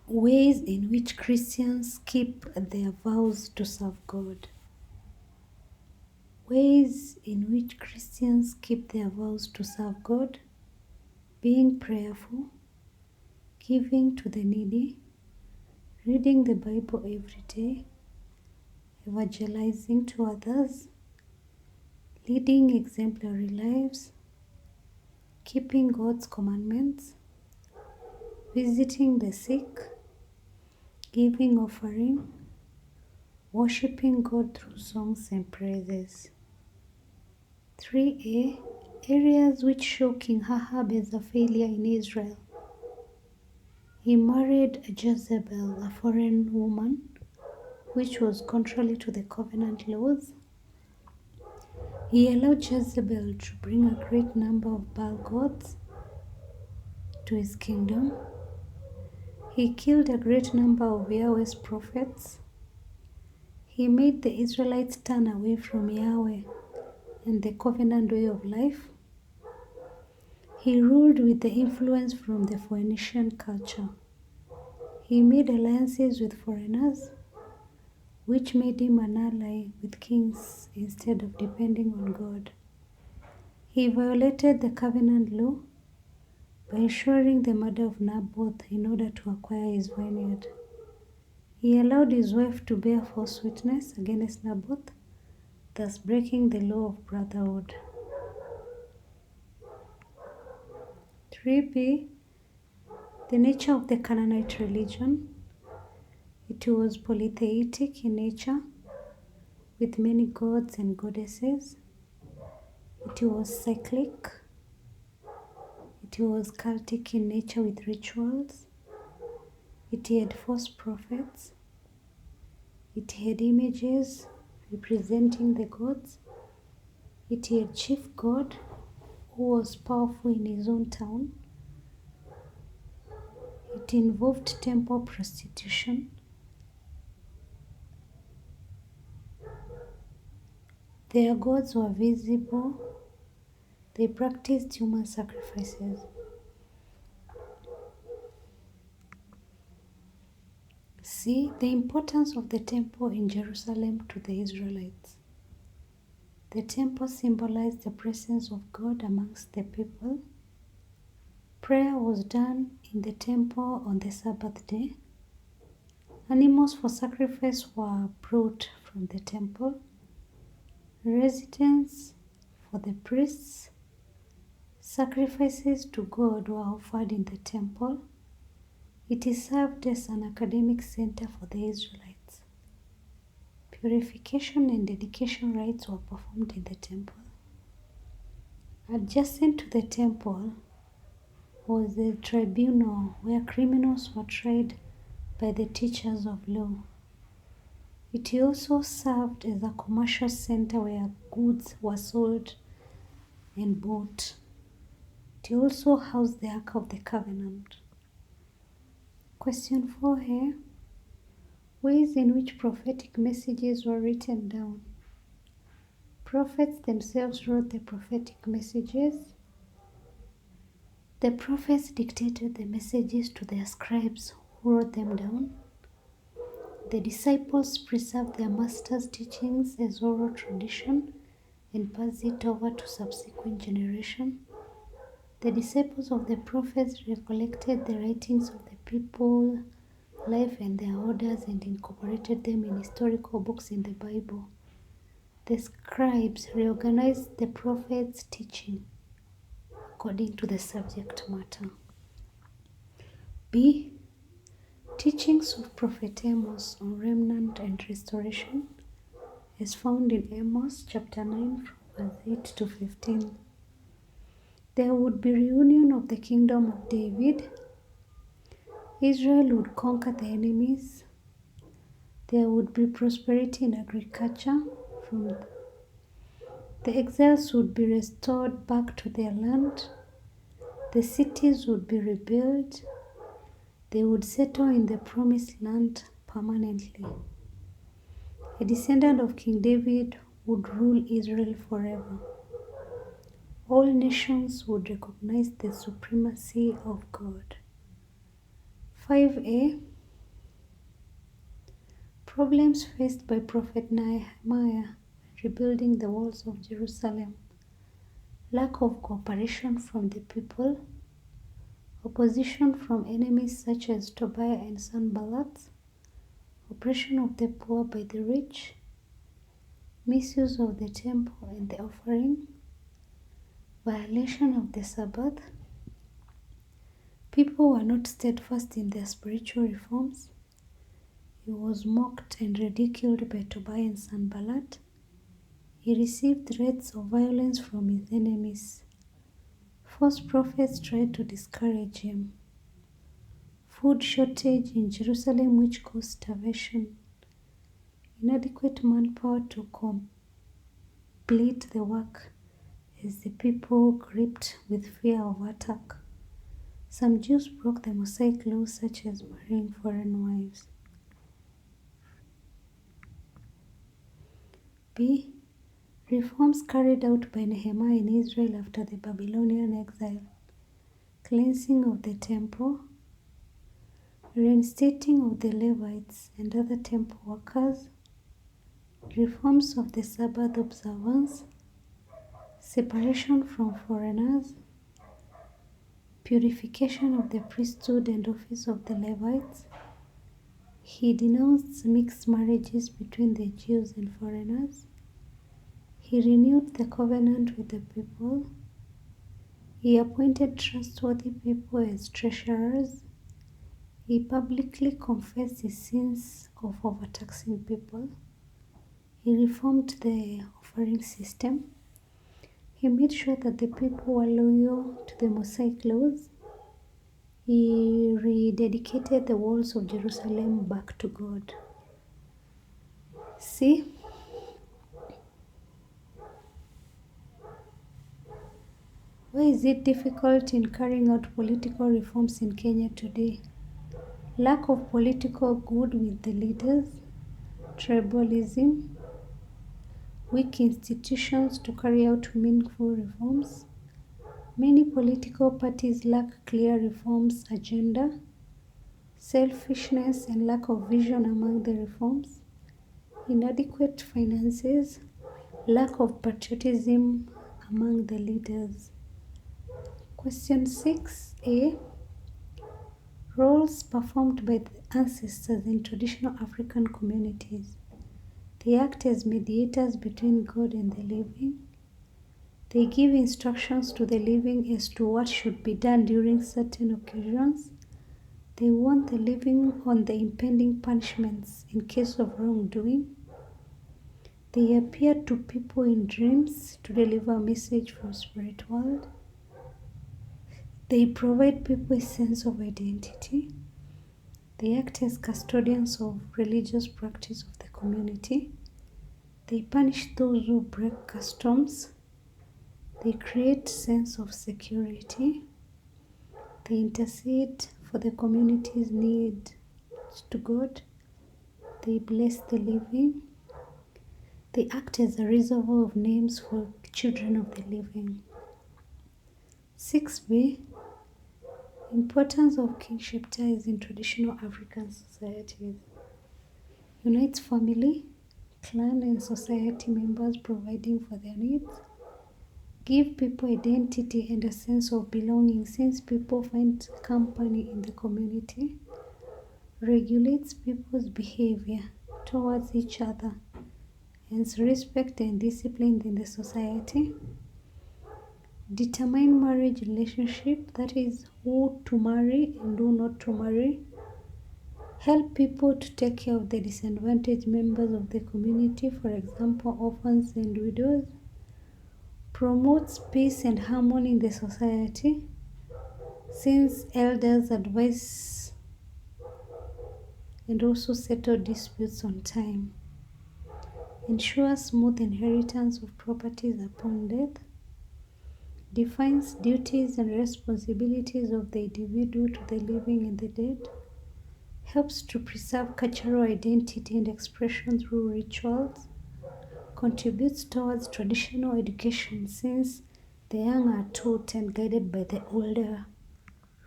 Ways in which Christians keep their vows to serve God. Ways in which Christians keep their vows to serve God: being prayerful, giving to the needy, reading the Bible every day, evangelizing to others, leading exemplary lives, keeping God's commandments, visiting the sick, giving offering, worshiping God through songs and praises. 3a. Areas which show King Ahab as a failure in Israel. He married Jezebel, a foreign woman, which was contrary to the covenant laws. He allowed Jezebel to bring a great number of Baal gods to his kingdom. He killed a great number of Yahweh's prophets. He made the Israelites turn away from Yahweh and the covenant way of life. He ruled with the influence from the Phoenician culture. He made alliances with foreigners, which made him an ally with kings instead of depending on God. He violated the covenant law by ensuring the murder of Naboth in order to acquire his vineyard. He allowed his wife to bear false witness against Naboth, thus breaking the law of brotherhood. 3b. The nature of the Canaanite religion. It was polytheistic in nature, with many gods and goddesses. It was cyclic. It was cultic in nature with rituals. It had false prophets. It had images representing the gods. It had chief god who was powerful in his own town. It involved temple prostitution. Their gods were visible. They practiced human sacrifices. See the importance of the temple in Jerusalem to the Israelites. The temple symbolized the presence of God amongst the people. Prayer was done in the temple on the Sabbath day. Animals for sacrifice were brought from the temple. Residence for the priests. Sacrifices to God were offered in the temple. It is served as an academic center for the Israelites. Purification and dedication rites were performed in the temple. Adjacent to the temple was the tribunal where criminals were tried by the teachers of law. It also served as a commercial center where goods were sold and bought. It also housed the Ark of the Covenant. Question 4 here. Ways in which prophetic messages were written down. Prophets themselves wrote the prophetic messages. The prophets dictated the messages to their scribes who wrote them down. The disciples preserved their master's teachings as oral tradition and passed it over to subsequent generations. The disciples of the prophets recollected the writings of the people, life and their orders, and incorporated them in historical books in the Bible. The scribes reorganized the prophets' teaching according to the subject matter. B. Teachings of Prophet Amos on remnant and restoration is found in Amos chapter 9 from verse 8 to 15. There would be reunion of the kingdom of David. Israel would conquer the enemies. There would be prosperity in agriculture. The exiles would be restored back to their land. The cities would be rebuilt. They would settle in the promised land permanently. A descendant of King David would rule Israel forever. All nations would recognize the supremacy of God. 5a. Problems faced by Prophet Nehemiah rebuilding the walls of Jerusalem. Lack of cooperation from the people. Opposition from enemies such as Tobiah and Sanballat. Oppression of the poor by the rich. Misuse of the temple and the offering. Violation of the Sabbath. People were not steadfast in their spiritual reforms. He was mocked and ridiculed by Tobiah and Sanballat. He received threats of violence from his enemies. False prophets tried to discourage him. Food shortage in Jerusalem which caused starvation. Inadequate manpower to complete the work as the people gripped with fear of attack. Some Jews broke the Mosaic laws such as marrying foreign wives. B. Reforms carried out by Nehemiah in Israel after the Babylonian exile. Cleansing of the temple. Reinstating of the Levites and other temple workers. Reforms of the Sabbath observance. Separation from foreigners. Purification of the priesthood and office of the Levites. He denounced mixed marriages between the Jews and foreigners. He renewed the covenant with the people. He appointed trustworthy people as treasurers. He publicly confessed his sins of overtaxing people. He reformed the offering system. He made sure that the people were loyal to the Mosaic laws. He rededicated the walls of Jerusalem back to God. C. Why is it difficult in carrying out political reforms in Kenya today? Lack of political good with the leaders, tribalism, weak institutions to carry out meaningful reforms. Many political parties lack clear reforms agenda, selfishness and lack of vision among the reforms, inadequate finances, lack of patriotism among the leaders. Question 6a. Roles performed by the ancestors in traditional African communities. They act as mediators between God and the living. They give instructions to the living as to what should be done during certain occasions. They warn the living on the impending punishments in case of wrongdoing. They appear to people in dreams to deliver a message from spirit world. They provide people a sense of identity. They act as custodians of religious practice of the community. They punish those who break customs. They create sense of security. They intercede for the community's need to God. They bless the living. They act as a reservoir of names for children of the living. 6b. Importance of kinship ties in traditional African societies. Unites family, clan and society members providing for their needs. Give people identity and a sense of belonging since people find company in the community. Regulates people's behavior towards each other. Hence respect and discipline in the society. Determine marriage relationship, that is who to marry and who not to marry. Help people to take care of the disadvantaged members of the community, for example, orphans and widows. Promotes peace and harmony in the society, since elders advise and also settle disputes on time. Ensures smooth inheritance of properties upon death. Defines duties and responsibilities of the individual to the living and the dead. Helps to preserve cultural identity and expression through rituals. Contributes towards traditional education since the young are taught and guided by the older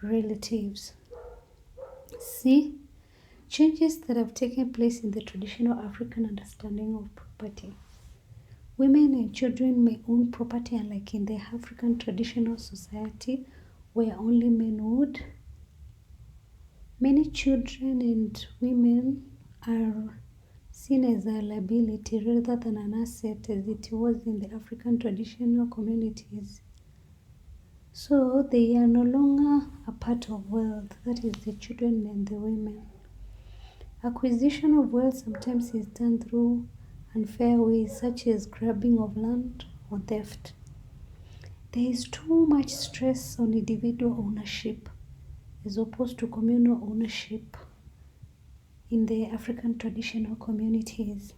relatives. C. Changes that have taken place in the traditional African understanding of property. Women and children may own property, unlike in the African traditional society where only men would. Many children and women are seen as a liability rather than an asset as it was in the African traditional communities. So they are no longer a part of wealth, that is the children and the women. Acquisition of wealth sometimes is done through unfair ways such as grabbing of land or theft. There is too much stress on individual ownership as opposed to communal ownership in the African traditional communities.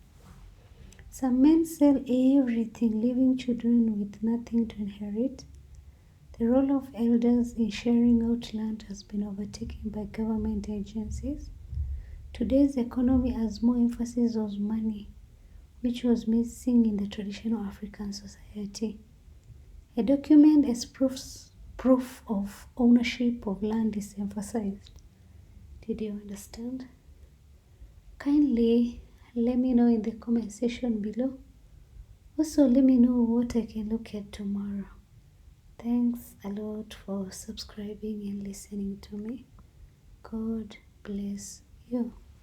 Some men sell everything, leaving children with nothing to inherit. The role of elders in sharing out land has been overtaken by government agencies. Today's economy has more emphasis on money, which was missing in the traditional African society. A document as proof of ownership of land is emphasized. Did you understand? Kindly let me know in the comment section below. Also, let me know what I can look at tomorrow. Thanks a lot for subscribing and listening to me. God bless you.